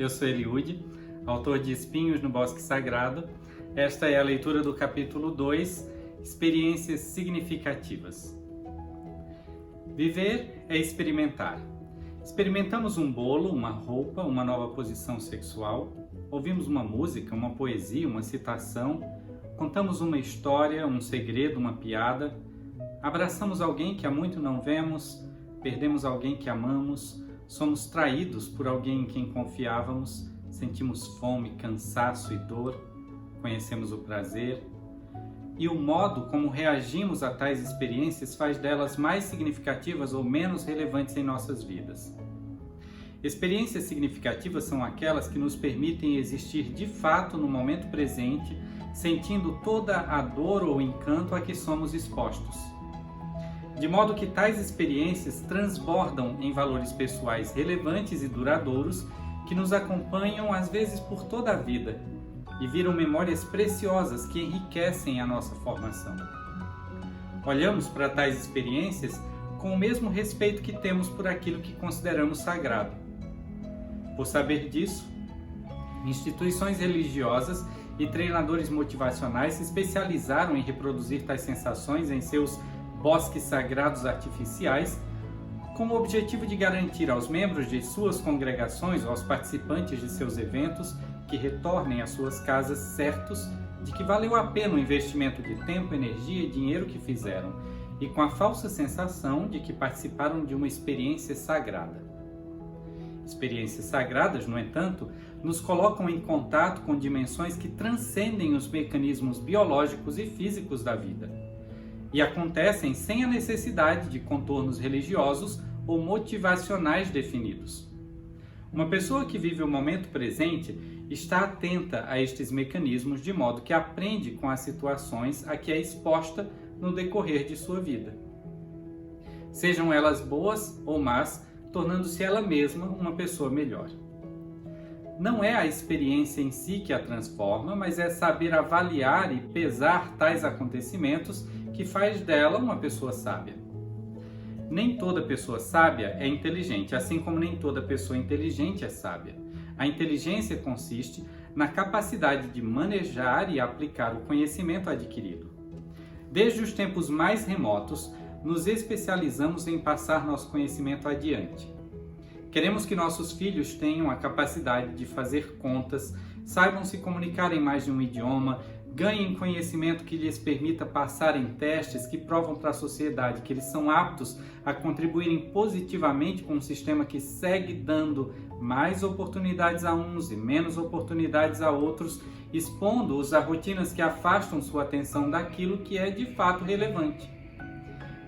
eu sou Eliúde, autor de Espinhos no Bosque Sagrado. Esta é a leitura do capítulo 2, Experiências Significativas. Viver é experimentar. Experimentamos um bolo, uma roupa, uma nova posição sexual, ouvimos uma música, uma poesia, uma citação, contamos uma história, um segredo, uma piada, abraçamos alguém que há muito não vemos, perdemos alguém que amamos, somos traídos por alguém em quem confiávamos, sentimos fome, cansaço e dor, conhecemos o prazer. E o modo como reagimos a tais experiências faz delas mais significativas ou menos relevantes em nossas vidas. Experiências significativas são aquelas que nos permitem existir de fato no momento presente, sentindo toda a dor ou encanto a que somos expostos. De modo que tais experiências transbordam em valores pessoais relevantes e duradouros que nos acompanham às vezes por toda a vida e viram memórias preciosas que enriquecem a nossa formação. Olhamos para tais experiências com o mesmo respeito que temos por aquilo que consideramos sagrado. Por saber disso, instituições religiosas e treinadores motivacionais se especializaram em reproduzir tais sensações em seus bosques sagrados artificiais, com o objetivo de garantir aos membros de suas congregações ou aos participantes de seus eventos que retornem às suas casas certos de que valeu a pena o investimento de tempo, energia e dinheiro que fizeram, e com a falsa sensação de que participaram de uma experiência sagrada. Experiências sagradas, no entanto, nos colocam em contato com dimensões que transcendem os mecanismos biológicos e físicos da vida, e acontecem sem a necessidade de contornos religiosos ou motivacionais definidos. Uma pessoa que vive o momento presente está atenta a estes mecanismos de modo que aprende com as situações a que é exposta no decorrer de sua vida. Sejam elas boas ou más, tornando-se ela mesma uma pessoa melhor. Não é a experiência em si que a transforma, mas é saber avaliar e pesar tais acontecimentos que faz dela uma pessoa sábia. Nem toda pessoa sábia é inteligente, assim como nem toda pessoa inteligente é sábia. A inteligência consiste na capacidade de manejar e aplicar o conhecimento adquirido. Desde os tempos mais remotos, nos especializamos em passar nosso conhecimento adiante. Queremos que nossos filhos tenham a capacidade de fazer contas, saibam se comunicar em mais de um idioma, ganhem conhecimento que lhes permita passar em testes que provam para a sociedade que eles são aptos a contribuírem positivamente com um sistema que segue dando mais oportunidades a uns e menos oportunidades a outros, expondo-os a rotinas que afastam sua atenção daquilo que é de fato relevante.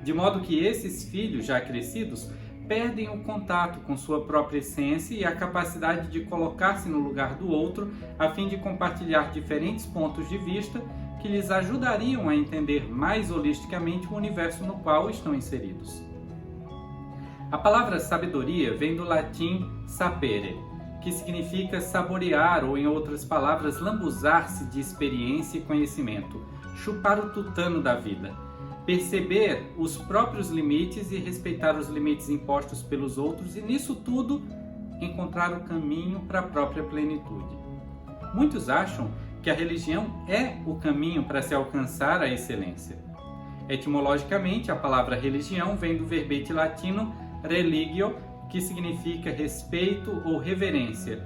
De modo que esses filhos já crescidos perdem o contato com sua própria essência e a capacidade de colocar-se no lugar do outro a fim de compartilhar diferentes pontos de vista que lhes ajudariam a entender mais holisticamente o universo no qual estão inseridos. A palavra sabedoria vem do latim sapere, que significa saborear ou, em outras palavras, lambuzar-se de experiência e conhecimento, chupar o tutano da vida. Perceber os próprios limites e respeitar os limites impostos pelos outros e, nisso tudo, encontrar o caminho para a própria plenitude. Muitos acham que a religião é o caminho para se alcançar a excelência. Etimologicamente, a palavra religião vem do verbete latino religio, que significa respeito ou reverência,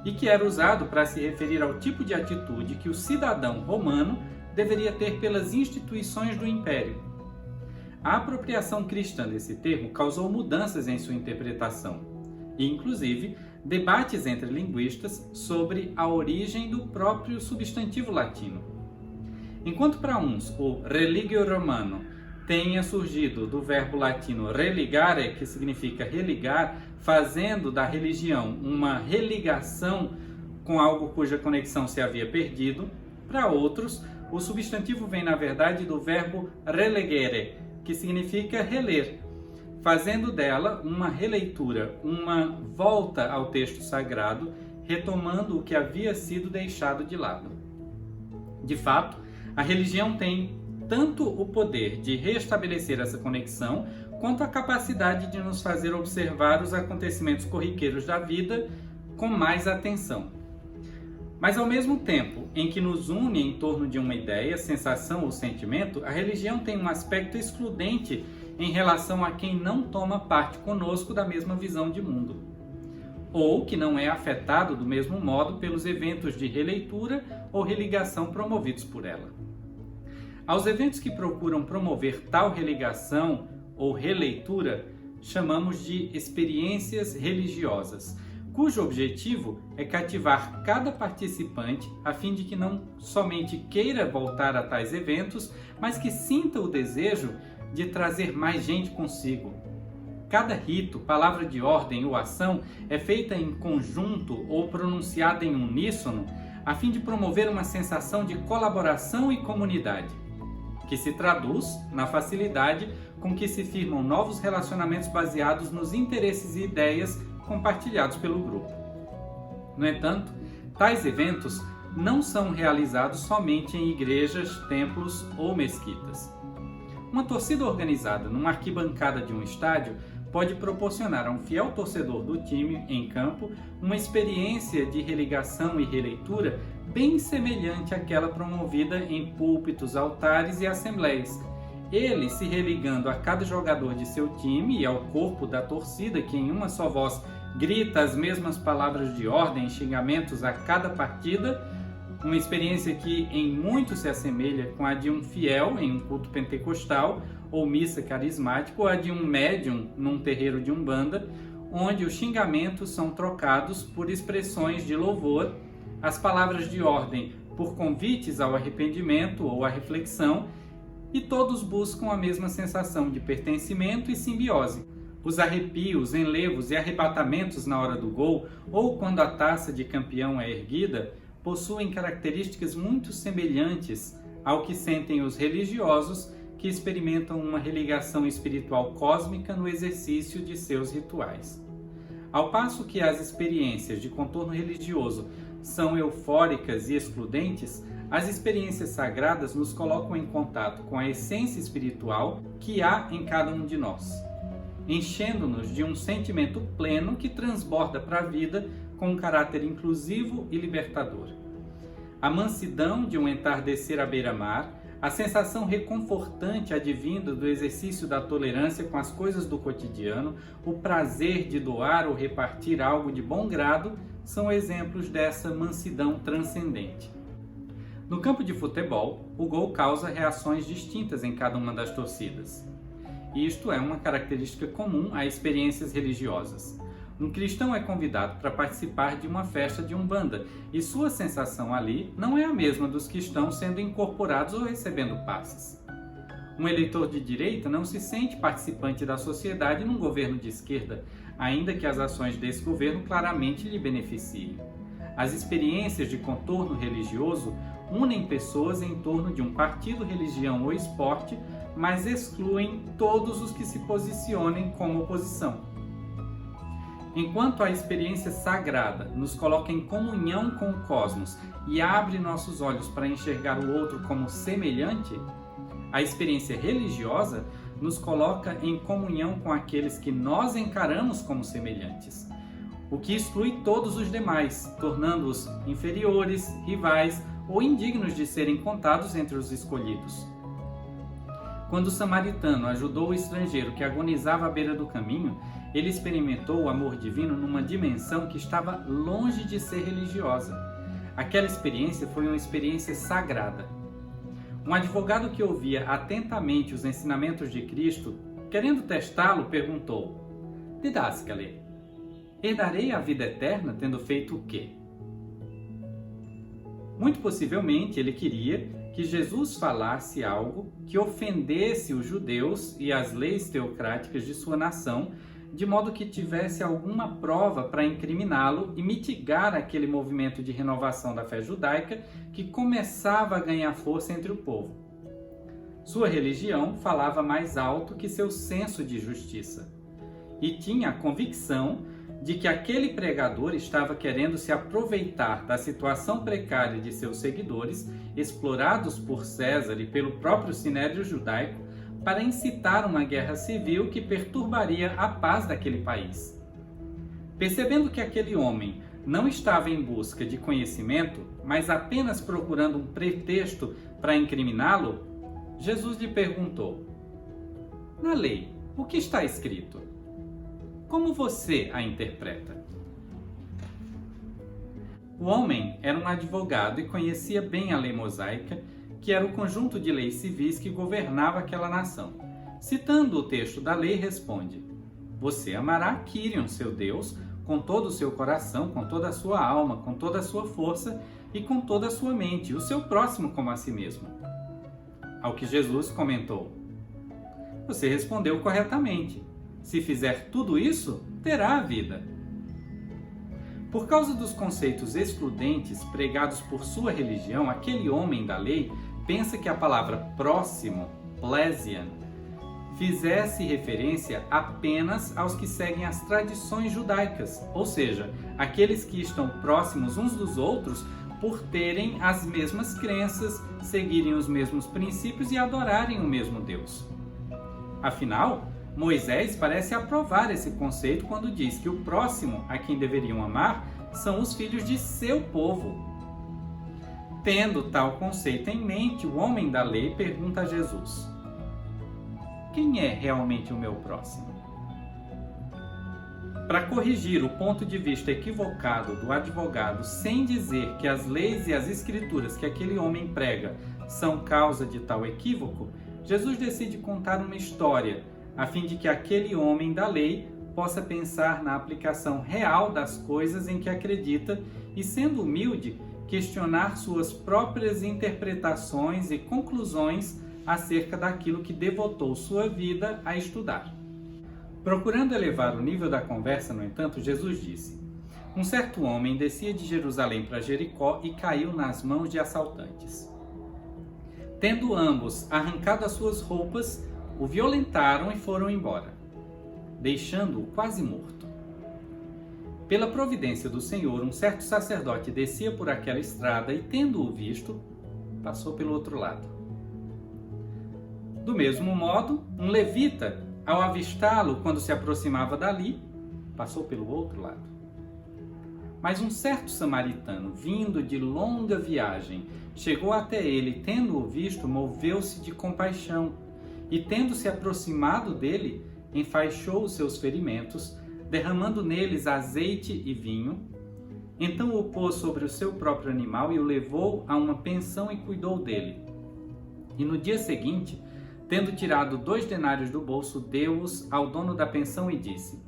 e que era usado para se referir ao tipo de atitude que o cidadão romano deveria ter pelas instituições do império. A apropriação cristã desse termo causou mudanças em sua interpretação e, inclusive, debates entre linguistas sobre a origem do próprio substantivo latino. Enquanto para uns o religio romano tenha surgido do verbo latino religare, que significa religar, fazendo da religião uma religação com algo cuja conexão se havia perdido, para outros, o substantivo vem, na verdade, do verbo relegere, que significa reler, fazendo dela uma releitura, uma volta ao texto sagrado, retomando o que havia sido deixado de lado. De fato, a religião tem tanto o poder de restabelecer essa conexão, quanto a capacidade de nos fazer observar os acontecimentos corriqueiros da vida com mais atenção. Mas ao mesmo tempo em que nos une em torno de uma ideia, sensação ou sentimento, a religião tem um aspecto excludente em relação a quem não toma parte conosco da mesma visão de mundo, ou que não é afetado do mesmo modo pelos eventos de releitura ou religação promovidos por ela. Aos eventos que procuram promover tal religação ou releitura, chamamos de experiências religiosas, cujo objetivo é cativar cada participante a fim de que não somente queira voltar a tais eventos, mas que sinta o desejo de trazer mais gente consigo. Cada rito, palavra de ordem ou ação é feita em conjunto ou pronunciada em uníssono a fim de promover uma sensação de colaboração e comunidade, que se traduz na facilidade com que se firmam novos relacionamentos baseados nos interesses e ideias compartilhados pelo grupo. No entanto, tais eventos não são realizados somente em igrejas, templos ou mesquitas. Uma torcida organizada numa arquibancada de um estádio pode proporcionar a um fiel torcedor do time em campo uma experiência de religação e releitura bem semelhante àquela promovida em púlpitos, altares e assembleias. Ele se religando a cada jogador de seu time e ao corpo da torcida que em uma só voz grita as mesmas palavras de ordem e xingamentos a cada partida, uma experiência que em muito se assemelha com a de um fiel em um culto pentecostal ou missa carismática, ou a de um médium num terreiro de umbanda, onde os xingamentos são trocados por expressões de louvor, as palavras de ordem por convites ao arrependimento ou à reflexão, e todos buscam a mesma sensação de pertencimento e simbiose. Os arrepios, enlevos e arrebatamentos na hora do gol, ou quando a taça de campeão é erguida, possuem características muito semelhantes ao que sentem os religiosos que experimentam uma religação espiritual cósmica no exercício de seus rituais. Ao passo que as experiências de contorno religioso são eufóricas e excludentes, as experiências sagradas nos colocam em contato com a essência espiritual que há em cada um de nós, enchendo-nos de um sentimento pleno que transborda para a vida com um caráter inclusivo e libertador. A mansidão de um entardecer à beira-mar, a sensação reconfortante advinda do exercício da tolerância com as coisas do cotidiano, o prazer de doar ou repartir algo de bom grado, são exemplos dessa mansidão transcendente. No campo de futebol, o gol causa reações distintas em cada uma das torcidas. Isto é uma característica comum a experiências religiosas. Um cristão é convidado para participar de uma festa de umbanda e sua sensação ali não é a mesma dos que estão sendo incorporados ou recebendo passes. Um eleitor de direita não se sente participante da sociedade num governo de esquerda, ainda que as ações desse governo claramente lhe beneficiem. As experiências de contorno religioso unem pessoas em torno de um partido, religião ou esporte, mas excluem todos os que se posicionem como oposição. Enquanto a experiência sagrada nos coloca em comunhão com o cosmos e abre nossos olhos para enxergar o outro como semelhante, a experiência religiosa nos coloca em comunhão com aqueles que nós encaramos como semelhantes, o que exclui todos os demais, tornando-os inferiores, rivais ou indignos de serem contados entre os escolhidos. Quando o samaritano ajudou o estrangeiro que agonizava à beira do caminho, ele experimentou o amor divino numa dimensão que estava longe de ser religiosa. Aquela experiência foi uma experiência sagrada. Um advogado que ouvia atentamente os ensinamentos de Cristo, querendo testá-lo, perguntou: Didáscale, herdarei a vida eterna tendo feito o quê? Muito possivelmente ele queria que Jesus falasse algo que ofendesse os judeus e as leis teocráticas de sua nação, de modo que tivesse alguma prova para incriminá-lo e mitigar aquele movimento de renovação da fé judaica que começava a ganhar força entre o povo. Sua religião falava mais alto que seu senso de justiça e tinha a convicção de que aquele pregador estava querendo se aproveitar da situação precária de seus seguidores, explorados por César e pelo próprio Sinédrio judaico, para incitar uma guerra civil que perturbaria a paz daquele país. Percebendo que aquele homem não estava em busca de conhecimento, mas apenas procurando um pretexto para incriminá-lo, Jesus lhe perguntou: na lei, o que está escrito? Como você a interpreta? O homem era um advogado e conhecia bem a lei mosaica, que era o conjunto de leis civis que governava aquela nação. Citando o texto da lei, responde: você amará Quirion, seu Deus, com todo o seu coração, com toda a sua alma, com toda a sua força e com toda a sua mente, e o seu próximo como a si mesmo. Ao que Jesus comentou: você respondeu corretamente. Se fizer tudo isso, terá a vida. Por causa dos conceitos excludentes pregados por sua religião, aquele homem da lei pensa que a palavra próximo, plesian, fizesse referência apenas aos que seguem as tradições judaicas, ou seja, aqueles que estão próximos uns dos outros por terem as mesmas crenças, seguirem os mesmos princípios e adorarem o mesmo Deus. Afinal, Moisés parece aprovar esse conceito quando diz que o próximo a quem deveriam amar são os filhos de seu povo. Tendo tal conceito em mente, o homem da lei pergunta a Jesus: quem é realmente o meu próximo? Para corrigir o ponto de vista equivocado do advogado sem dizer que as leis e as escrituras que aquele homem prega são causa de tal equívoco, Jesus decide contar uma história, a fim de que aquele homem da lei possa pensar na aplicação real das coisas em que acredita e, sendo humilde, questionar suas próprias interpretações e conclusões acerca daquilo que devotou sua vida a estudar. Procurando elevar o nível da conversa, no entanto, Jesus disse: um certo homem descia de Jerusalém para Jericó e caiu nas mãos de assaltantes. Tendo ambos arrancado as suas roupas, o violentaram e foram embora, deixando-o quase morto. Pela providência do Senhor, um certo sacerdote descia por aquela estrada e, tendo-o visto, passou pelo outro lado. Do mesmo modo, um levita, ao avistá-lo quando se aproximava dali, passou pelo outro lado. Mas um certo samaritano, vindo de longa viagem, chegou até ele, tendo-o visto, moveu-se de compaixão e, tendo se aproximado dele, enfaixou os seus ferimentos, derramando neles azeite e vinho. Então o pôs sobre o seu próprio animal e o levou a uma pensão e cuidou dele. E no dia seguinte, tendo tirado 2 denários do bolso, deu-os ao dono da pensão e disse: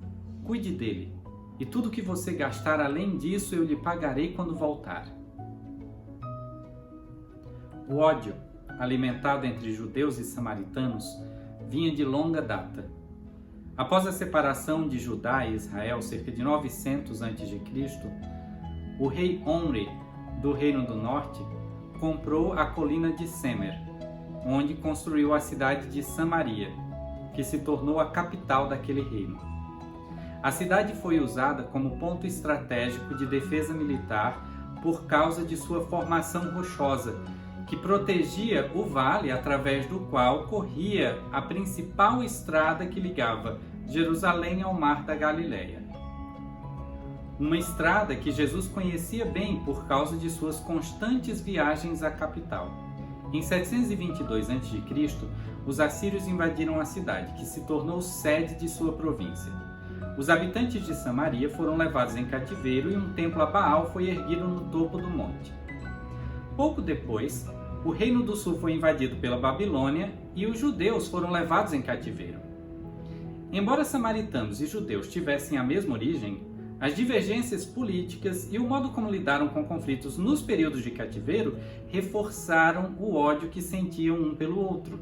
cuide dele, e tudo que você gastar além disso eu lhe pagarei quando voltar. O ódio, alimentado entre judeus e samaritanos, vinha de longa data. Após a separação de Judá e Israel, cerca de 900 a.C., o rei Omri, do Reino do Norte, comprou a colina de Semer, onde construiu a cidade de Samaria, que se tornou a capital daquele reino. A cidade foi usada como ponto estratégico de defesa militar por causa de sua formação rochosa, que protegia o vale através do qual corria a principal estrada que ligava Jerusalém ao Mar da Galileia. Uma estrada que Jesus conhecia bem por causa de suas constantes viagens à capital. Em 722 a.C., os assírios invadiram a cidade, que se tornou sede de sua província. Os habitantes de Samaria foram levados em cativeiro e um templo a Baal foi erguido no topo do monte. Pouco depois, o Reino do Sul foi invadido pela Babilônia e os judeus foram levados em cativeiro. Embora samaritanos e judeus tivessem a mesma origem, as divergências políticas e o modo como lidaram com conflitos nos períodos de cativeiro reforçaram o ódio que sentiam um pelo outro.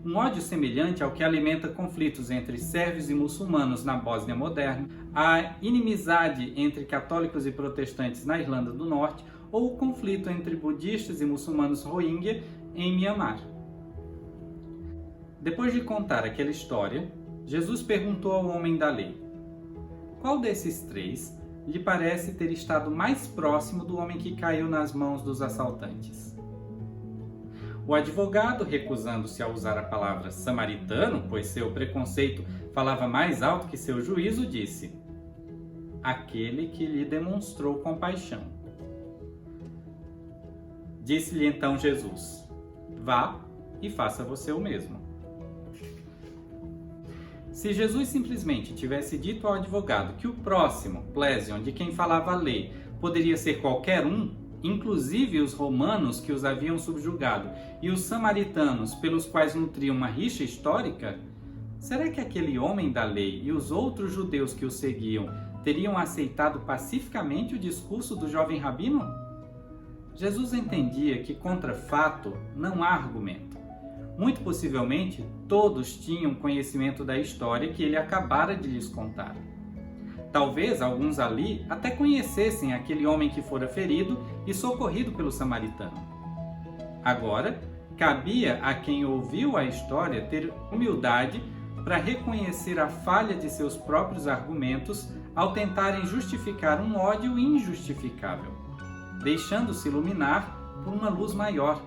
Um ódio semelhante ao que alimenta conflitos entre sérvios e muçulmanos na Bósnia moderna, a inimizade entre católicos e protestantes na Irlanda do Norte ou o conflito entre budistas e muçulmanos Rohingya em Myanmar. Depois de contar aquela história, Jesus perguntou ao homem da lei: qual desses 3 lhe parece ter estado mais próximo do homem que caiu nas mãos dos assaltantes? O advogado, recusando-se a usar a palavra samaritano, pois seu preconceito falava mais alto que seu juízo, disse: aquele que lhe demonstrou compaixão. Disse-lhe então Jesus: vá e faça você o mesmo. Se Jesus simplesmente tivesse dito ao advogado que o próximo, Plésion, de quem falava a lei, poderia ser qualquer um, inclusive os romanos que os haviam subjugado e os samaritanos pelos quais nutriam uma rixa histórica, será que aquele homem da lei e os outros judeus que o seguiam teriam aceitado pacificamente o discurso do jovem rabino? Jesus entendia que contra fato não há argumento. Muito possivelmente, todos tinham conhecimento da história que ele acabara de lhes contar. Talvez alguns ali até conhecessem aquele homem que fora ferido e socorrido pelo samaritano. Agora, cabia a quem ouviu a história ter humildade para reconhecer a falha de seus próprios argumentos ao tentarem justificar um ódio injustificável, deixando-se iluminar por uma luz maior.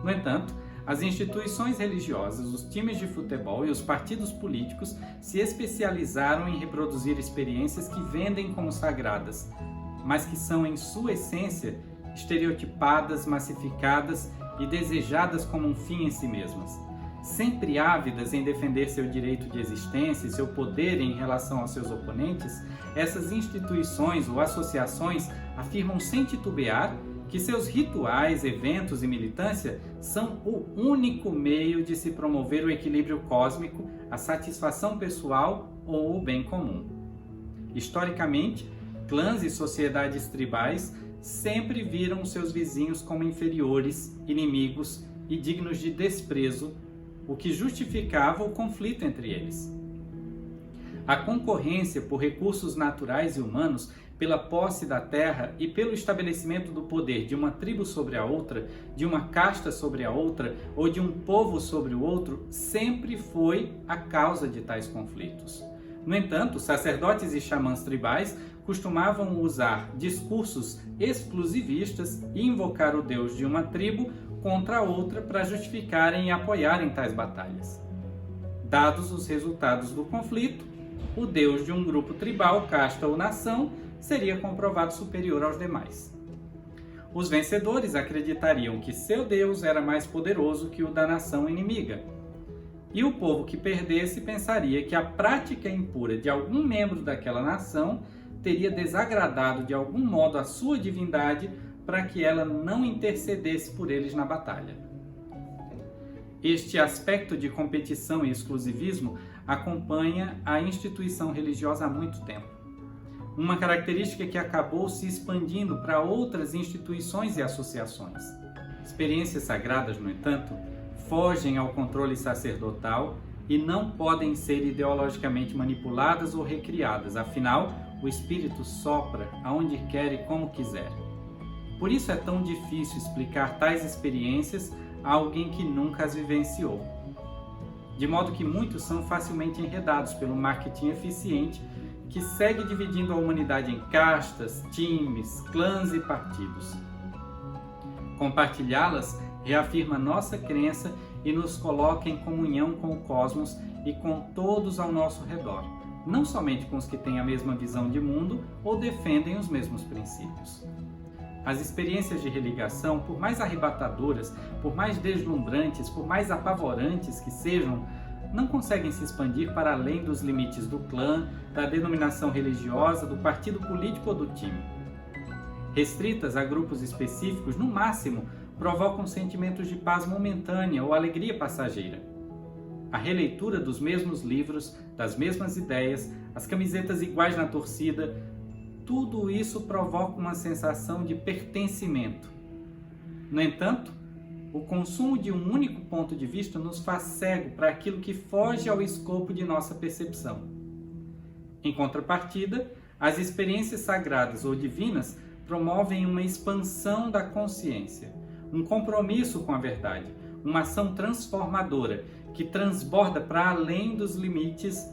No entanto, as instituições religiosas, os times de futebol e os partidos políticos se especializaram em reproduzir experiências que vendem como sagradas, mas que são, em sua essência, estereotipadas, massificadas e desejadas como um fim em si mesmas. Sempre ávidas em defender seu direito de existência e seu poder em relação aos seus oponentes, essas instituições ou associações afirmam sem titubear que seus rituais, eventos e militância são o único meio de se promover o equilíbrio cósmico, a satisfação pessoal ou o bem comum. Historicamente, clãs e sociedades tribais sempre viram seus vizinhos como inferiores, inimigos e dignos de desprezo, o que justificava o conflito entre eles. A concorrência por recursos naturais e humanos, pela posse da terra e pelo estabelecimento do poder de uma tribo sobre a outra, de uma casta sobre a outra ou de um povo sobre o outro, sempre foi a causa de tais conflitos. No entanto, sacerdotes e xamãs tribais costumavam usar discursos exclusivistas e invocar o deus de uma tribo contra a outra para justificarem e apoiarem tais batalhas. Dados os resultados do conflito, o deus de um grupo tribal, casta ou nação seria comprovado superior aos demais. Os vencedores acreditariam que seu deus era mais poderoso que o da nação inimiga, e o povo que perdesse pensaria que a prática impura de algum membro daquela nação teria desagradado de algum modo a sua divindade para que ela não intercedesse por eles na batalha. Este aspecto de competição e exclusivismo acompanha a instituição religiosa há muito tempo. Uma característica que acabou se expandindo para outras instituições e associações. Experiências sagradas, no entanto, fogem ao controle sacerdotal e não podem ser ideologicamente manipuladas ou recriadas, afinal, o Espírito sopra aonde quer e como quiser. Por isso é tão difícil explicar tais experiências a alguém que nunca as vivenciou. De modo que muitos são facilmente enredados pelo marketing eficiente que segue dividindo a humanidade em castas, times, clãs e partidos. Compartilhá-las reafirma nossa crença e nos coloca em comunhão com o cosmos e com todos ao nosso redor, não somente com os que têm a mesma visão de mundo ou defendem os mesmos princípios. As experiências de religação, por mais arrebatadoras, por mais deslumbrantes, por mais apavorantes que sejam, não conseguem se expandir para além dos limites do clã, da denominação religiosa, do partido político ou do time. Restritas a grupos específicos, no máximo, provocam sentimentos de paz momentânea ou alegria passageira. A releitura dos mesmos livros, das mesmas ideias, as camisetas iguais na torcida, tudo isso provoca uma sensação de pertencimento. No entanto, o consumo de um único ponto de vista nos faz cego para aquilo que foge ao escopo de nossa percepção. Em contrapartida, as experiências sagradas ou divinas promovem uma expansão da consciência, um compromisso com a verdade, uma ação transformadora que transborda para além dos limites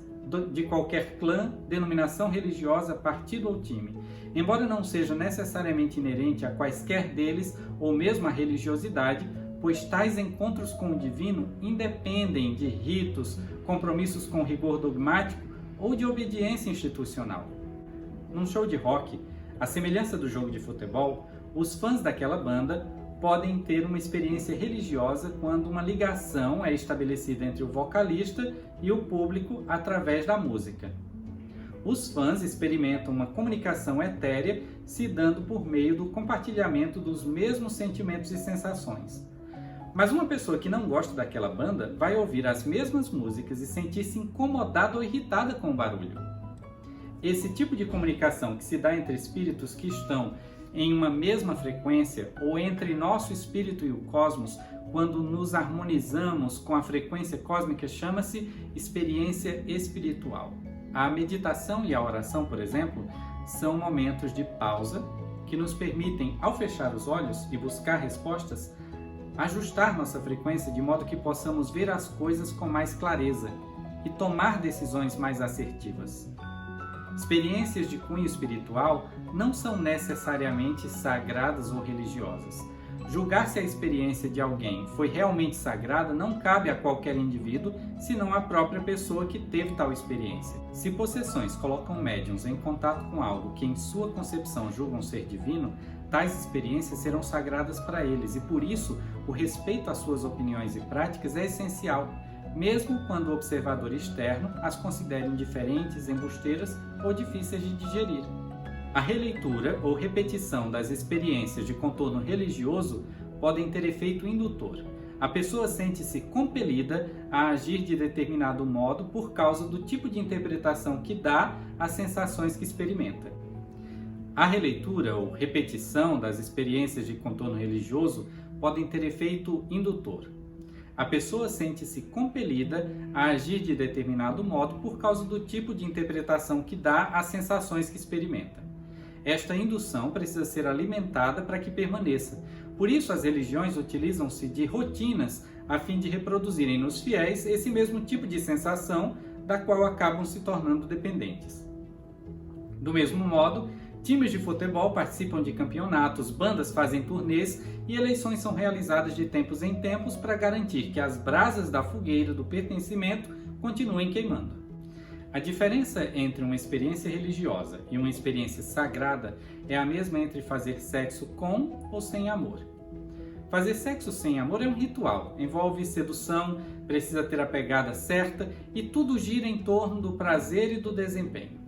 de qualquer clã, denominação religiosa, partido ou time, embora não seja necessariamente inerente a quaisquer deles ou mesmo a religiosidade, pois tais encontros com o divino independem de ritos, compromissos com rigor dogmático ou de obediência institucional. Num show de rock, à semelhança do jogo de futebol, os fãs daquela banda podem ter uma experiência religiosa quando uma ligação é estabelecida entre o vocalista e o público através da música. Os fãs experimentam uma comunicação etérea se dando por meio do compartilhamento dos mesmos sentimentos e sensações. Mas uma pessoa que não gosta daquela banda vai ouvir as mesmas músicas e sentir-se incomodada ou irritada com o barulho. Esse tipo de comunicação que se dá entre espíritos que estão em uma mesma frequência ou entre nosso espírito e o cosmos, quando nos harmonizamos com a frequência cósmica, chama-se experiência espiritual. A meditação e a oração, por exemplo, são momentos de pausa que nos permitem, ao fechar os olhos e buscar respostas, ajustar nossa frequência de modo que possamos ver as coisas com mais clareza e tomar decisões mais assertivas. Experiências de cunho espiritual não são necessariamente sagradas ou religiosas. Julgar se a experiência de alguém foi realmente sagrada não cabe a qualquer indivíduo, senão à própria pessoa que teve tal experiência. Se possessões colocam médiuns em contato com algo que em sua concepção julgam ser divino, tais experiências serão sagradas para eles e por isso o respeito às suas opiniões e práticas é essencial, mesmo quando o observador externo as considere indiferentes, embusteiras ou difíceis de digerir. A releitura ou repetição das experiências de contorno religioso podem ter efeito indutor. A pessoa sente-se compelida a agir de determinado modo por causa do tipo de interpretação que dá às sensações que experimenta. A releitura ou repetição das experiências de contorno religioso podem ter efeito indutor. A pessoa sente-se compelida a agir de determinado modo por causa do tipo de interpretação que dá às sensações que experimenta. Esta indução precisa ser alimentada para que permaneça. Por isso, as religiões utilizam-se de rotinas a fim de reproduzirem nos fiéis esse mesmo tipo de sensação da qual acabam se tornando dependentes. Do mesmo modo, times de futebol participam de campeonatos, bandas fazem turnês e eleições são realizadas de tempos em tempos para garantir que as brasas da fogueira do pertencimento continuem queimando. A diferença entre uma experiência religiosa e uma experiência sagrada é a mesma entre fazer sexo com ou sem amor. Fazer sexo sem amor é um ritual, envolve sedução, precisa ter a pegada certa e tudo gira em torno do prazer e do desempenho.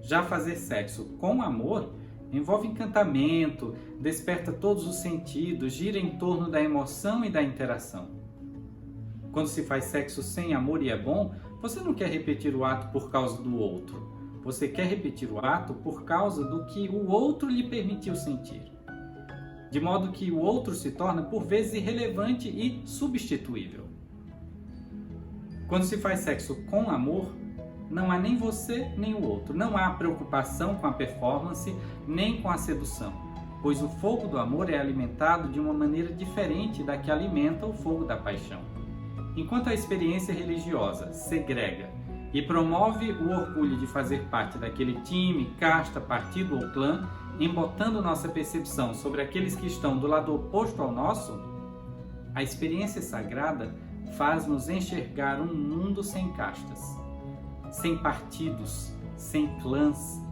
Já fazer sexo com amor envolve encantamento, desperta todos os sentidos, gira em torno da emoção e da interação. Quando se faz sexo sem amor e é bom, você não quer repetir o ato por causa do outro. Você quer repetir o ato por causa do que o outro lhe permitiu sentir. De modo que o outro se torna por vezes irrelevante e substituível. Quando se faz sexo com amor, não há nem você nem o outro. Não há preocupação com a performance nem com a sedução, pois o fogo do amor é alimentado de uma maneira diferente da que alimenta o fogo da paixão. Enquanto a experiência religiosa segrega e promove o orgulho de fazer parte daquele time, casta, partido ou clã, embotando nossa percepção sobre aqueles que estão do lado oposto ao nosso, a experiência sagrada faz-nos enxergar um mundo sem castas, sem partidos, sem clãs,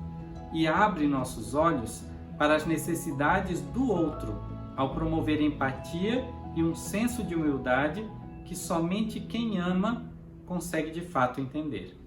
e abre nossos olhos para as necessidades do outro, ao promover empatia e um senso de humildade que somente quem ama consegue de fato entender.